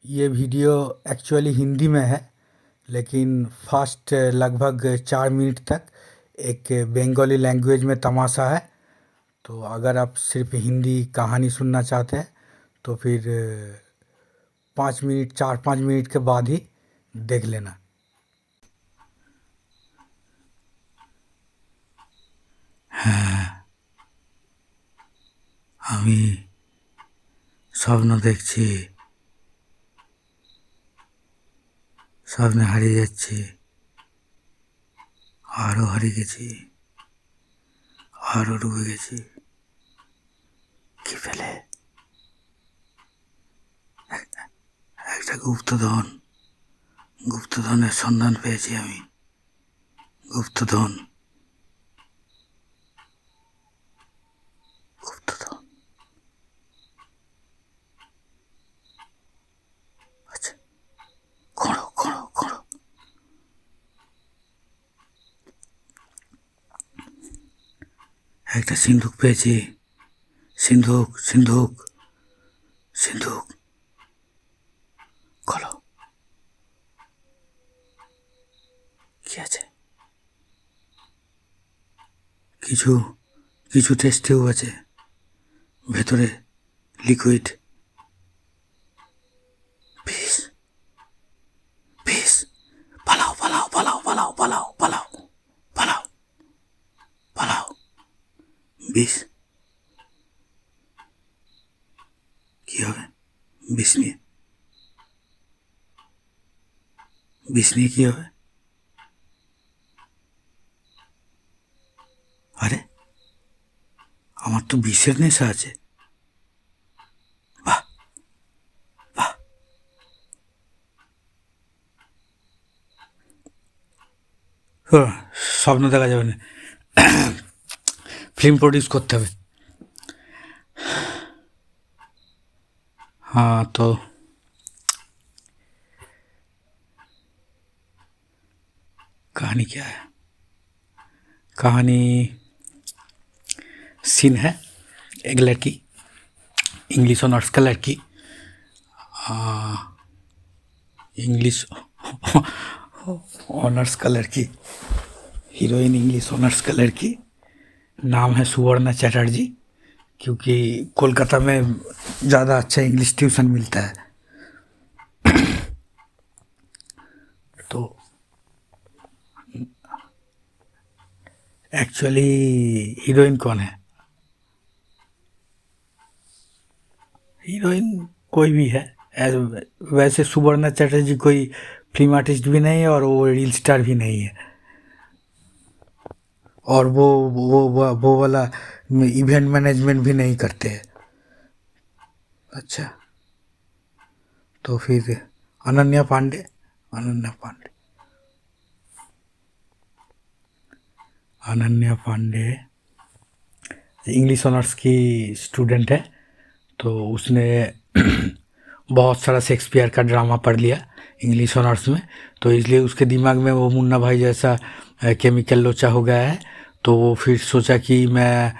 ये video actually Hindi में है, लेकिन फर्स्ट लगभग 4 मिनट तक एक बंगाली लैंग्वेज में तमाशा है। तो अगर आप सिर्फ हिंदी कहानी सुनना चाहते हैं तो फिर 5 मिनट 4-5 मिनट के बाद ही देख लेना। আমি স্বপ্ন দেখছি, স্বপ্নে হারিয়ে যাচ্ছি, আরও হারিয়ে গেছি, আরও ডুবে গেছি। কি ফেলে একটা গুপ্তধনের সন্ধান পেয়েছি আমি। গুপ্তধন গুপ্তধন আচ্ছা, খোঁড়ো খোঁড়ো খোঁড়ো। একটা সিন্ধুক পেয়েছি। সিন্ধুক সিন্ধুক সিন্ধুক খোলো। কি আছে? কিছু কিছু টেস্ট টিউব আছে, ভেতরে লিকুইড। বিষ বিষ। পালাও পালাও পালাও পালাও পালাও পালাও পালাও পালাও। বিষ কি হবে? বিষ নিয়ে কি হবে? আরে আমার তো বিষের নেশা আছে। বাহ বাহ। স্বপ্ন দেখা যাবে না, ফিল্ম প্রডিউস করতে হবে। हाँ तो कहानी क्या है? कहानी सीन है, एक लड़की, इंग्लिश ऑनर्स का लड़की, इंग्लिश ऑनर्स का लड़की, हीरोइन इंग्लिश ऑनर्स का लड़की, नाम है सुवर्णा चटर्जी, क्योंकि कोलकाता में ज़्यादा अच्छा इंग्लिश ट्यूशन मिलता है। तो एक्चुअली हीरोइन कौन है? हीरोइन कोई भी है। वैसे सुवर्णा चटर्जी कोई फिल्म आर्टिस्ट भी नहीं है और वो रील स्टार भी नहीं है, और वो वाला इवेंट मैनेजमेंट भी नहीं करते हैं। अच्छा, तो फिर अनन्या पांडे इंग्लिश ऑनर्स की स्टूडेंट है। तो उसने बहुत सारा शेक्सपियर का ड्रामा पढ़ लिया इंग्लिश ऑनर्स में, तो इसलिए उसके दिमाग में वो मुन्ना भाई जैसा केमिकल लोचा हो गया है। तो वो फिर सोचा कि मैं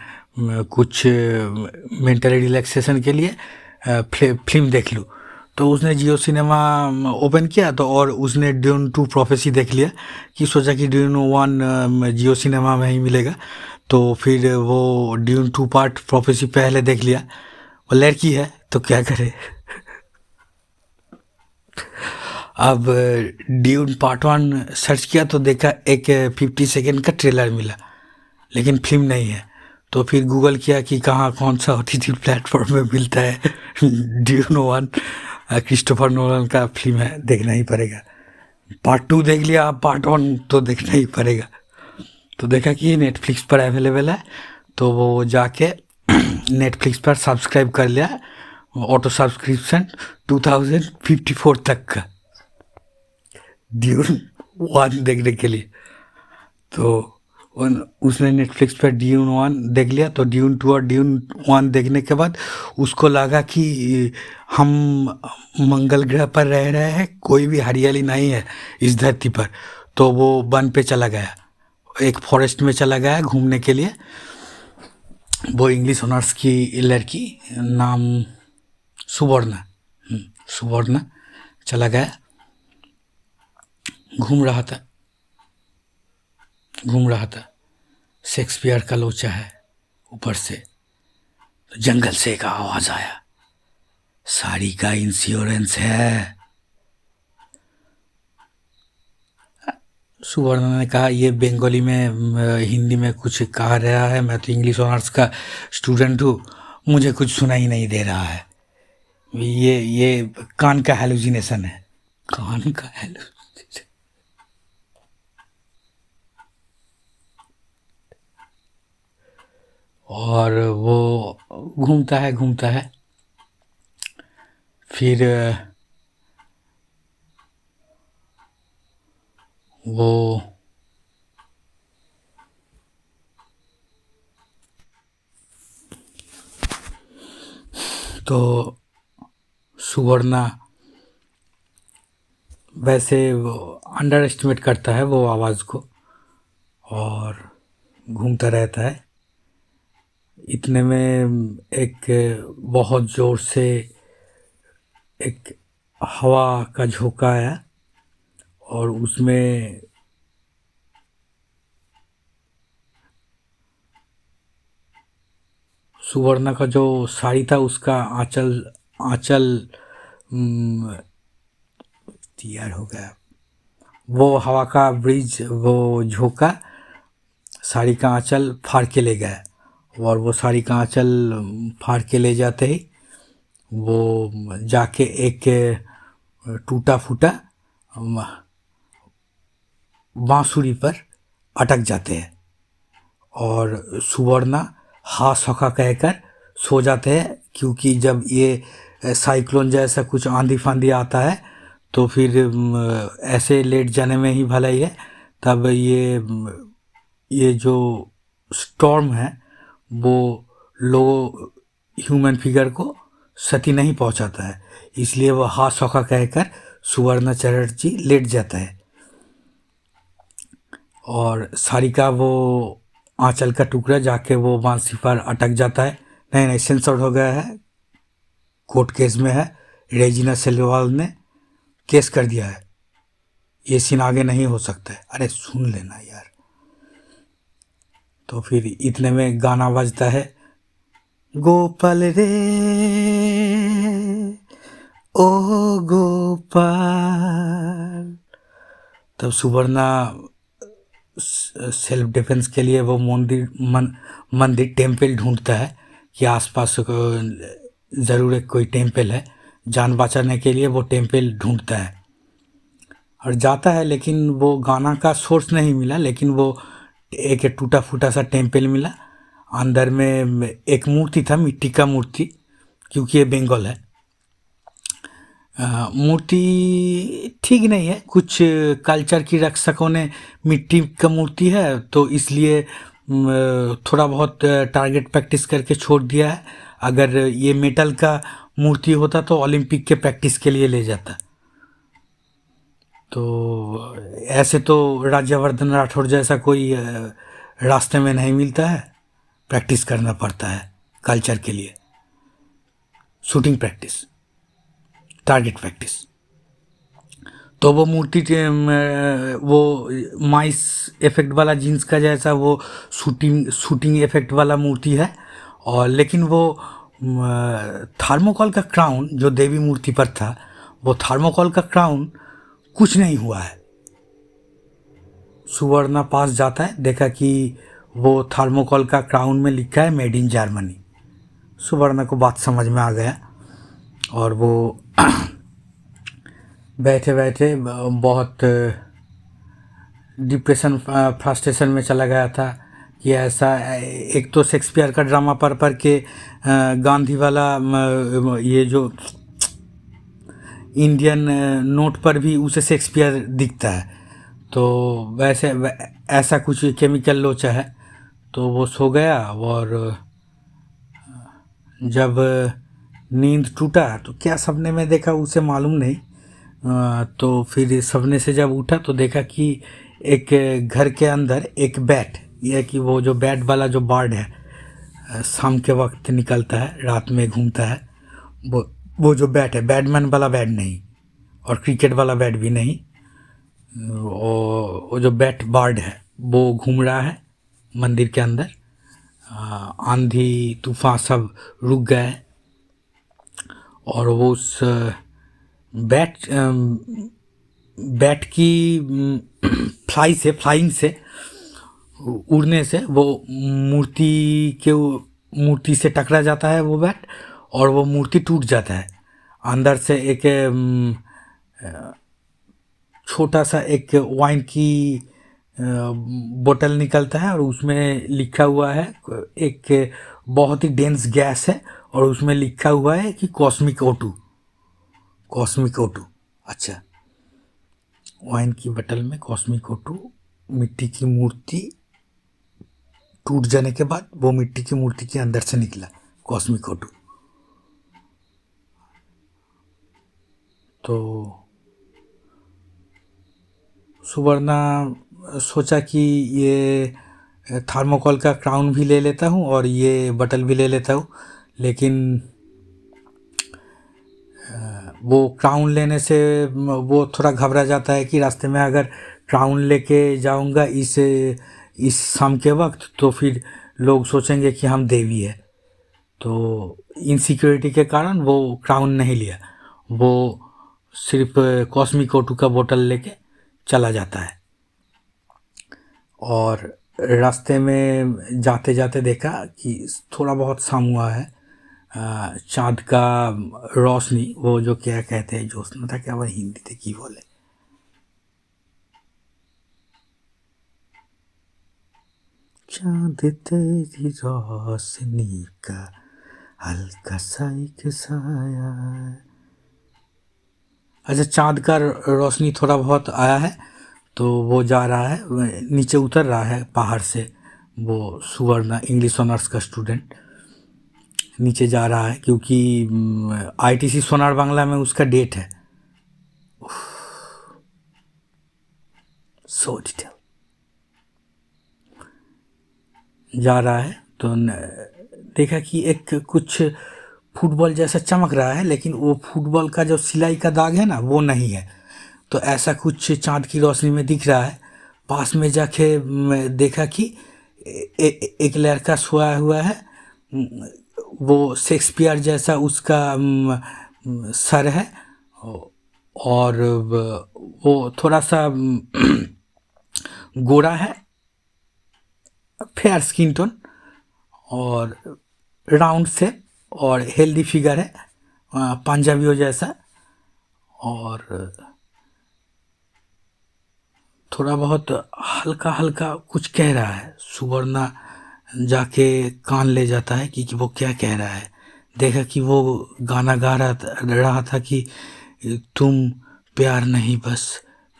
कुछ मेंटली रिलैक्सेशन के लिए फिल्म देख लूँ। तो उसने जियो सिनेमा ओपन किया, तो और उसने ड्यून 2 प्रोफेसी देख लिया, कि सोचा कि ड्यून 1 जियो सिनेमा में ही मिलेगा। तो फिर वो ड्यून 2 पार्ट प्रोफेसी पहले देख लिया। वो लड़की है तो क्या करे। अब ड्यून पार्ट 1 सर्च किया तो देखा एक 50 सेकेंड का ट्रेलर मिला, लेकिन फिल्म नहीं है। तो फिर गूगल किया कि कहाँ कौन सा OTT प्लेटफॉर्म में मिलता है। ड्यून 1 क्रिस्टोफर नोलन का फिल्म है, देखना ही पड़ेगा। पार्ट 2 देख लिया, अब पार्ट 1 तो देखना ही पड़ेगा। तो देखा कि नेटफ्लिक्स पर अवेलेबल है, तो वो जाके नेटफ्लिक्स पर सब्सक्राइब कर लिया, ऑटो सब्सक्रिप्शन 2054 तक का ड्यून 1 देखने के लिए। तो उसने नेटफ्लिक्स पर ड्यून 1 देख लिया। तो ड्यून 2 और ड्यून 1 देखने के बाद उसको लगा कि हम मंगल ग्रह पर रह रहे हैं, कोई भी हरियाली नहीं है इस धरती पर। तो वो वन पे चला गया, एक फॉरेस्ट में चला गया घूमने के लिए। वो इंग्लिश ऑनर्स की लड़की, नाम सुवर्णा, चला गया, घूम रहा था। शेक्सपियर का लोचा है ऊपर से। तो जंगल से एक आवाज आया, साड़ी का इंश्योरेंस है। सुवर्ण ने कहा, ये बंगाली में हिंदी में कुछ कहा रहा है, मैं तो इंग्लिश ऑनर्स का स्टूडेंट हूँ, मुझे कुछ सुनाई नहीं दे रहा है। ये कान का हेलुसिनेशन है, कान का हेलुसिनेशन। और वो घूमता है, फिर वो तो सुवर्णा वैसे अंडर एस्टिमेट करता है वो आवाज़ को और घूमता रहता है। इतने में एक बहुत ज़ोर से एक हवा का झोंका आया और उसमें सुवर्णा का जो साड़ी था उसका आंचल तैयार हो गया। वो हवा का ब्रिज, वो झोंका साड़ी का आंचल फाड़ के ले गया और वो साड़ी का आंचल फाड़ के ले जाते ही वो जाके एक टूटा फूटा बांसुरी पर अटक जाते हैं और सुवर्णा हा सखा कहकर सो जाते हैं, क्योंकि जब ये साइक्लोन जैसा कुछ आंधी फांदी आता है तो फिर ऐसे लेट जाने में ही भलाई है। तब ये जो स्टॉर्म है वो लो ह्यूमन फिगर को क्षति नहीं पहुंचाता है, इसलिए वह हा सखा कहकर सुवर्ण चटर्जी लेट जाता है और साड़ी का वो आंचल का टुकड़ा जाके वो बांसी पर अटक जाता है। नहीं, सेंसर हो गया है, कोर्ट केस में है, रेजिना सेल्वाल ने केस कर दिया है, ये सीन आगे नहीं हो सकता है। अरे सुन लेना यार। तो फिर इतने में गाना बजता है, गोपाल रे ओ गोपाल। तब सुवर्णा सेल्फ डिफेंस के लिए वो मंदिर टेम्पल ढूंढता है कि आसपास ज़रूर एक कोई टेम्पल है, जान बचाने के लिए वो टेम्पल ढूंढता है और जाता है, लेकिन वो गाना का सोर्स नहीं मिला, लेकिन वो एक टूटा फूटा सा टेम्पल मिला। अंदर में एक मूर्ति था, मिट्टी का मूर्ति, क्योंकि ये बंगाल है। मूर्ति ठीक नहीं है, कुछ कल्चर की रक्षकों ने मिट्टी का मूर्ति है तो इसलिए थोड़ा बहुत टारगेट प्रैक्टिस करके छोड़ दिया है। अगर ये मेटल का मूर्ति होता तो ओलंपिक के प्रैक्टिस के लिए ले जाता। तो ऐसे तो राज्यवर्धन राठौड़ जैसा कोई रास्ते में नहीं मिलता है, प्रैक्टिस करना पड़ता है कल्चर के लिए, शूटिंग प्रैक्टिस, टारगेट प्रैक्टिस। तो वो मूर्ति वो माइस इफेक्ट वाला जीन्स का जैसा वो शूटिंग इफेक्ट वाला मूर्ति है और लेकिन वो थर्मोकोल का क्राउन जो देवी मूर्ति पर था, वो थर्मोकोल का क्राउन कुछ नहीं हुआ है। सुवर्णा पास जाता है, देखा कि वो थर्मोकोल का क्राउन में लिखा है मेड इन जर्मनी। सुवर्णा को बात समझ में आ गया और वो बैठे बैठे बहुत डिप्रेशन फ्रस्ट्रेशन में चला गया था कि ऐसा, एक तो शेक्सपियर का ड्रामा पढ़ के गांधी वाला ये जो इंडियन नोट पर भी उसे शेक्सपियर दिखता है, तो वैसे ऐसा कुछ केमिकल लोचा है। तो वो सो गया और जब नींद टूटा तो क्या सपने में देखा उसे मालूम नहीं। तो फिर सपने से जब उठा तो देखा कि एक घर के अंदर एक बैट, यह कि वो जो बैट वाला जो बर्ड है शाम के वक्त निकलता है, रात में घूमता है, वो जो बैट है, बैटमैन वाला बैट नहीं, और क्रिकेट वाला बैट भी नहीं। वो जो बैट बर्ड है वो घूम रहा है मंदिर के अंदर। आंधी तूफान सब रुक गए और वो उस बैट बैट की फ्लाइंग से उड़ने से वो मूर्ति से टकरा जाता है वो बैट, और वो मूर्ति टूट जाता है। अंदर से एक छोटा सा एक वाइन की बोतल निकलता है और उसमें लिखा हुआ है, एक बहुत ही डेंस गैस है और उसमें लिखा हुआ है कि कॉस्मिक O2। अच्छा, वाइन की बोतल में कॉस्मिक O2, मिट्टी की मूर्ति टूट जाने के बाद वो मिट्टी की मूर्ति के अंदर से निकला कॉस्मिक O2। तो सुवर्णा सोचा कि ये थर्मोकोल का क्राउन भी ले लेता हूँ और ये बटल भी ले लेता हूँ, लेकिन वो क्राउन लेने से वो थोड़ा घबरा जाता है कि रास्ते में अगर क्राउन लेके जाऊंगा इस शाम के वक्त तो फिर लोग सोचेंगे कि हम देवी है। तो इनसिक्योरिटी के कारण वो क्राउन नहीं लिया, वो सिर्फ कॉस्मिक O2 का बोतल लेके चला जाता है। और रास्ते में जाते जाते देखा कि थोड़ा बहुत शाम हुआ है, चाँद का रोशनी, वो जो क्या कहते हैं, ज्योत्सना था क्या, वो हिंदी थे की बोले, चाँद तेरी रोशनी का हल्का सा एक साया। अच्छा, चाँद का रोशनी थोड़ा बहुत आया है तो वो जा रहा है, नीचे उतर रहा है पहाड़ से। वो सुवर्ण इंग्लिश ऑनर्स का स्टूडेंट नीचे जा रहा है क्योंकि ITC सोनार बांग्ला में उसका डेट है। सो डिटेल जा रहा है तो देखा कि एक कुछ फुटबॉल जैसा चमक रहा है, लेकिन वो फुटबॉल का जो सिलाई का दाग है ना वो नहीं है। तो ऐसा कुछ चाँद की रोशनी में दिख रहा है। पास में जाके देखा कि एक लड़का सोया हुआ है, वो शेक्सपियर जैसा उसका सर है और वो थोड़ा सा गोरा है, फेयर स्किन टोन और राउंड शेप और हेल्दी फिगर है, पंजाबियों जैसा, और थोड़ा बहुत हल्का हल्का कुछ कह रहा है। सुवर्णा जाके कान ले जाता है कि वो क्या कह रहा है। देखा कि वो गाना गा रहा था कि तुम प्यार नहीं बस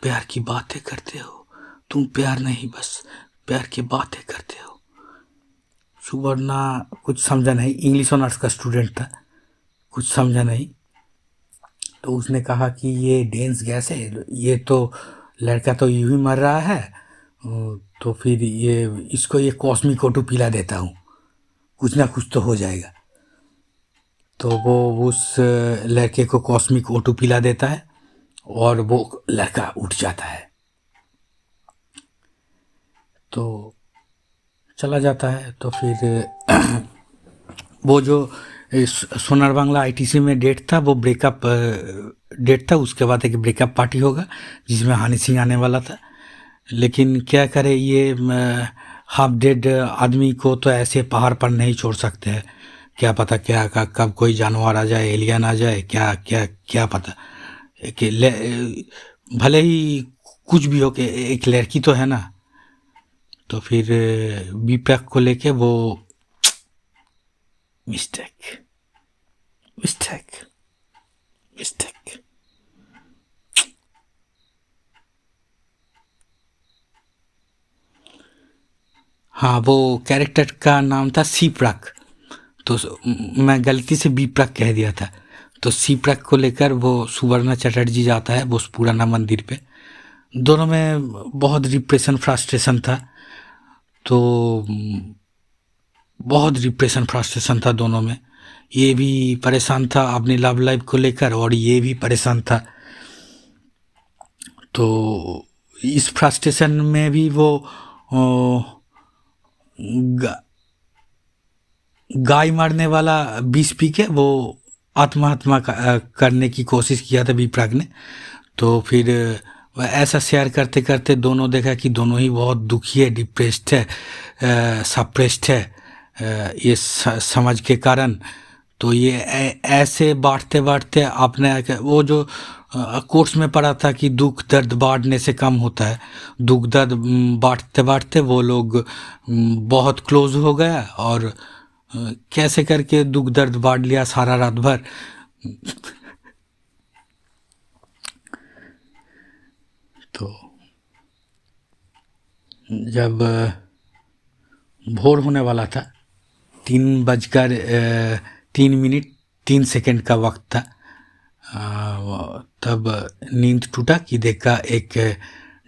प्यार की बातें करते हो, तुम प्यार नहीं बस प्यार की बातें करते हो। सुवर्णा कुछ समझा नहीं, इंग्लिश ऑनर्स का स्टूडेंट था, कुछ समझा नहीं। तो उसने कहा कि ये डेंस गैस है, ये तो लड़का तो यूं ही मर रहा है, तो फिर इसको ये कॉस्मिक O2 पिला देता हूँ, कुछ ना कुछ तो हो जाएगा। तो वो उस लड़के को कॉस्मिक O2 पिला देता है और वो लड़का उठ जाता है। तो चला जाता है। तो फिर वो जो सोनार बांग्ला ITC में डेट था वो ब्रेकअप डेट था। उसके बाद एक ब्रेकअप पार्टी होगा जिसमें हनी सिंह आने वाला था, लेकिन क्या करे, ये हाफ डेड आदमी को तो ऐसे पहाड़ पर नहीं छोड़ सकते हैं। क्या पता क्या कब कोई जानवर आ जाए, एलियन आ जाए, क्या क्या क्या पता कि भले ही कुछ भी हो, कि एक लड़की तो है ना। तो फिर बीपैक को लेके वो मिस्टेक। हाँ, वो कैरेक्टर का नाम था सीप्रक, तो मैं गलती से बीप्रक कह दिया था। तो सीप्रक को लेकर वो सुवर्णा चटर्जी जाता है वो पुराना मंदिर पे। दोनों में बहुत डिप्रेशन फ्रस्ट्रेशन था, तो बहुत डिप्रेशन फ्रस्ट्रेशन था दोनों में। ये भी परेशान था अपनी लव लाइफ को लेकर और ये भी परेशान था। तो इस फ्रस्ट्रेशन में भी वो गा, गाय मारने वाला विष पी के वो आत्महत्या करने की कोशिश किया था विप्राग ने। तो फिर वह ऐसा शेयर करते करते दोनों देखा कि दोनों ही बहुत दुखी है, डिप्रेस्ड है, सप्रेस्ड है ये समझ के कारण। तो ये ऐसे बांटते बांटते आपने वो जो कोर्स में पढ़ा था कि दुख दर्द बांटने से कम होता है, दुख दर्द बांटते बांटते वो लोग बहुत क्लोज हो गया और कैसे करके दुख दर्द बांट लिया सारा रात भर। तो जब भोर होने वाला था, 3:03 का वक्त था, तब नींद टूटा कि देखा एक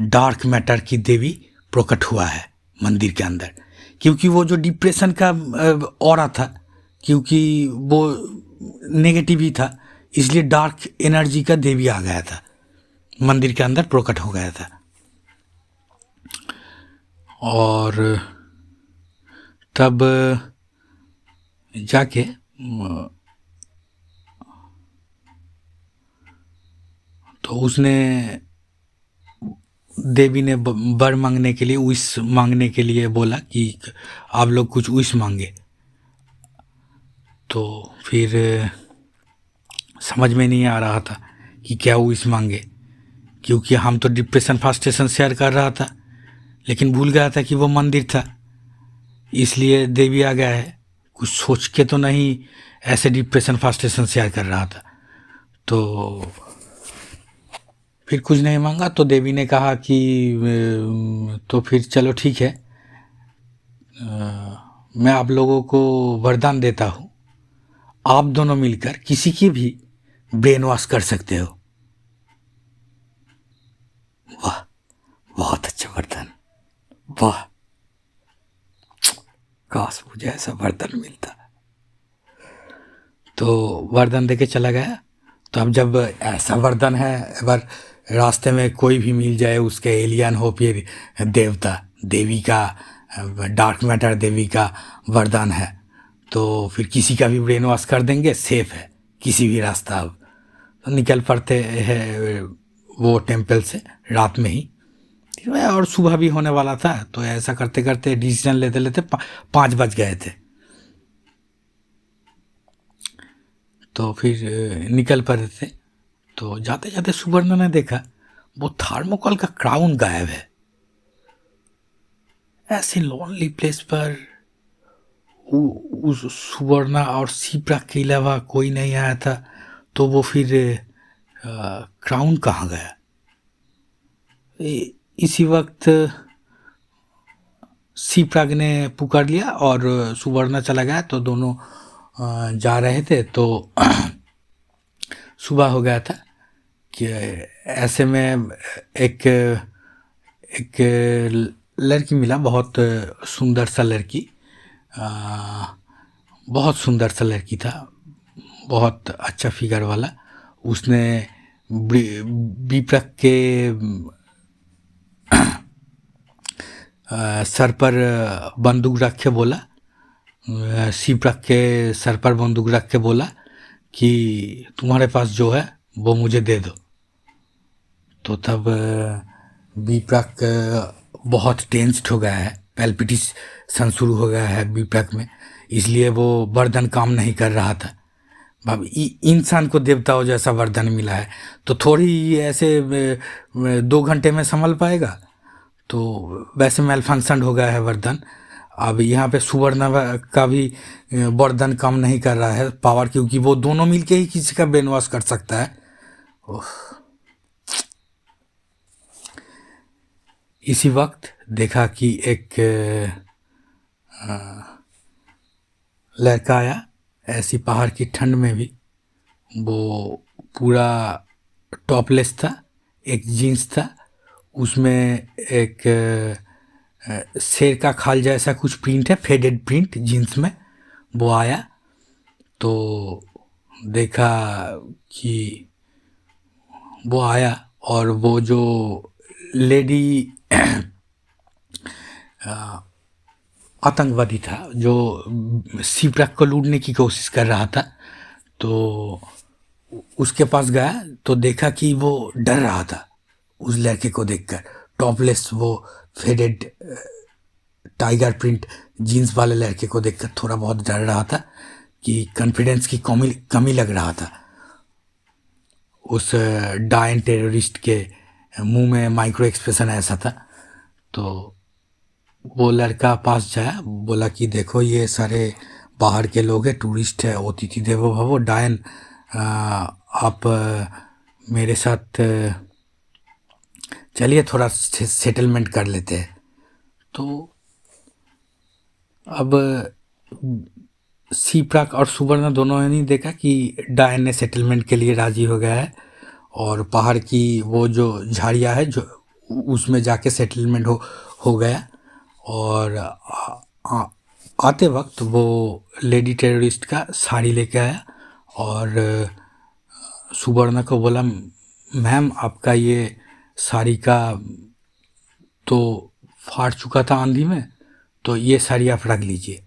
डार्क मैटर की देवी प्रकट हुआ है मंदिर के अंदर। क्योंकि वो जो डिप्रेशन का ऑरा था, क्योंकि वो नेगेटिव ही था, इसलिए डार्क एनर्जी का देवी आ गया था, मंदिर के अंदर प्रकट हो गया था। और तब जाके तो उसने देवी ने वर मांगने के लिए, विश मांगने के लिए बोला कि आप लोग कुछ विश मांगे। तो फिर समझ में नहीं आ रहा था कि क्या विश मांगे, क्योंकि हम तो डिप्रेशन फ्रस्ट्रेशन शेयर कर रहा था, लेकिन भूल गया था कि वो मंदिर था, इसलिए देवी आ गया है। कुछ सोच के तो नहीं ऐसे डिप्रेशन फ्रस्ट्रेशन शेयर कर रहा था। तो फिर कुछ नहीं मांगा। तो देवी ने कहा कि तो फिर चलो ठीक है, मैं आप लोगों को वरदान देता हूँ, आप दोनों मिलकर किसी की भी ब्रेन वॉश कर सकते हो। वाह, बहुत अच्छा वरदान, वाह, काश मुझे ऐसा वरदान मिलता। तो वरदान देके चला गया। तो अब जब ऐसा वरदान है, अगर रास्ते में कोई भी मिल जाए, उसके एलियन हो फिर देवता, देवी का डार्क मैटर देवी का वरदान है, तो फिर किसी का भी ब्रेन वॉश कर देंगे, सेफ है किसी भी रास्ता। अब तो निकल पड़ते हैं वो टेम्पल से रात में ही, और सुबह भी होने वाला था। तो ऐसा करते करते डिसीजन लेते लेते 5 बज गए थे। तो फिर निकल पड़े थे। तो जाते जाते सुवर्ण ने देखा वो थर्मोकोल का क्राउन गायब है। ऐसे लोनली प्लेस पर उस सुवर्णा और शिप्रा के अलावा कोई नहीं आया था। तो वो फिर क्राउन कहाँ गया? इसी वक्त शिप्राग ने पुकार लिया और सुवर्णा चला गया। तो दोनों जा रहे थे, तो सुबह हो गया था कि ऐसे में एक लड़की मिला, बहुत सुंदर सा लड़की, बहुत सुंदर सा लड़की था, बहुत अच्छा फिगर वाला। उसने विप्राग के सर पर बंदूक रख के बोला, शिप्राग के सर पर बंदूक रख के बोला कि तुम्हारे पास जो है वो मुझे दे दो। तो तब विप्राग बहुत टेंस्ड हो गया है, पैल्पिटेशन शुरू हो गया है विप्राग में, इसलिए वो वरदान काम नहीं कर रहा था। अब इंसान को देवताओं जैसा वरदान मिला है, तो थोड़ी ऐसे 2 घंटे में संभल पाएगा। तो वैसे मेल फंक्शन हो गया है वरदान। अब यहाँ पे सुवर्ण का भी वरदान काम नहीं कर रहा है पावर, क्योंकि वो दोनों मिलके ही किसी का ब्रेन वॉश कर सकता है। इसी वक्त देखा कि एक लड़का आया, ऐसी पहाड़ की ठंड में भी। वो पूरा टॉपलेस था, एक जीन्स था, उसमें एक शेर का खाल जैसा कुछ प्रिंट है, फेडेड प्रिंट जीन्स में। वो आया तो देखा कि वो आया और वो जो लेडी आतंकवादी था जो शिवराज को लूटने की कोशिश कर रहा था, तो उसके पास गया तो देखा कि वो डर रहा था उस लड़के को देखकर। टॉपलेस वो फेडेड टाइगर प्रिंट जीन्स वाले लड़के को देखकर थोड़ा बहुत डर रहा था कि कॉन्फिडेंस की कमी कमी लग रहा था। उस डायन टेररिस्ट के मुंह में माइक्रो एक्सप्रेशन ऐसा था। तो वो लड़का पास जाया, बोला कि देखो ये सारे बाहर के लोग हैं, टूरिस्ट है, अतिथि देवो भव, डायन आप मेरे साथ चलिए थोड़ा सेटलमेंट कर लेते हैं। तो अब सीप्राक और सुवर्ण दोनों ने नहीं देखा कि डायन ने सेटलमेंट के लिए राजी हो गया है, और पहाड़ की वो जो झाड़ियाँ है जो उसमें जाके सेटलमेंट हो गया। और आते वक्त वो लेडी टेररिस्ट का साड़ी लेके आया और सुवर्ण को बोला, मैम आपका ये साड़ी का तो फाड़ चुका था आंधी में, तो ये साड़ी आप रख लीजिए।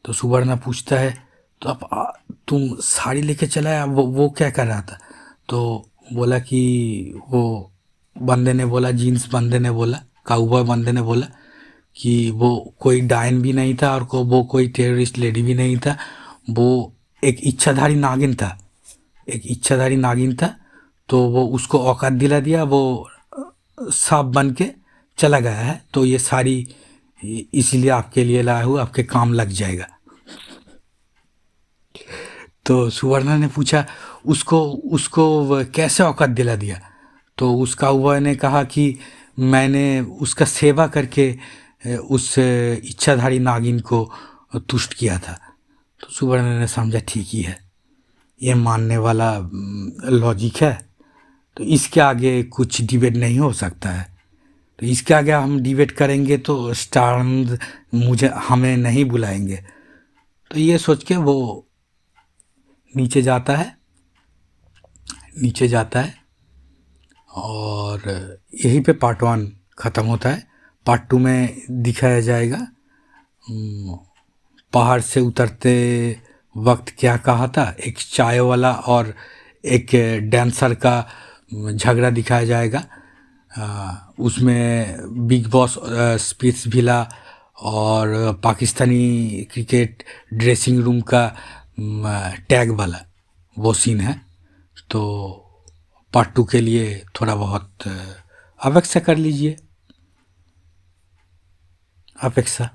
तो सुवर्ण पूछता है, तो आप तुम साड़ी लेके चला है, वो क्या कर रहा था? तो बोला कि वो बंदे ने बोला, जीन्स बंदे ने बोला, काउबॉय बंदे ने बोला कि वो कोई डायन भी नहीं था और वो कोई टेररिस्ट लेडी भी नहीं था, वो एक इच्छाधारी नागिन था, एक इच्छाधारी नागिन था। तो वो उसको औकात दिला दिया, वो सांप बन के चला गया है, तो ये सारी इसीलिए आपके लिए लाया हूँ, आपके काम लग जाएगा। तो सुवर्णा ने पूछा उसको उसको कैसे औकात दिला दिया? तो उस काउबॉय ने कहा कि मैंने उसका सेवा करके उस इच्छाधारी नागिन को तुष्ट किया था। तो सुवर्ण ने समझा ठीक ही है, ये मानने वाला लॉजिक है, तो इसके आगे कुछ डिबेट नहीं हो सकता है। तो इसके आगे हम डिबेट करेंगे तो स्टार हमें नहीं बुलाएंगे। तो ये सोच के वो नीचे जाता है, नीचे जाता है, और यहीं पे पार्ट 1 ख़त्म होता है। पार्ट 2 में दिखाया जाएगा पहाड़ से उतरते वक्त क्या कहा था, एक चाय वाला और एक डांसर का झगड़ा दिखाया जाएगा। उसमें बिग बॉस स्पिट्स विला और पाकिस्तानी क्रिकेट ड्रेसिंग रूम का टैग वाला वो सीन है। तो पार्ट 2 के लिए थोड़ा बहुत अपेक्षा कर लीजिए, अपेक्षा।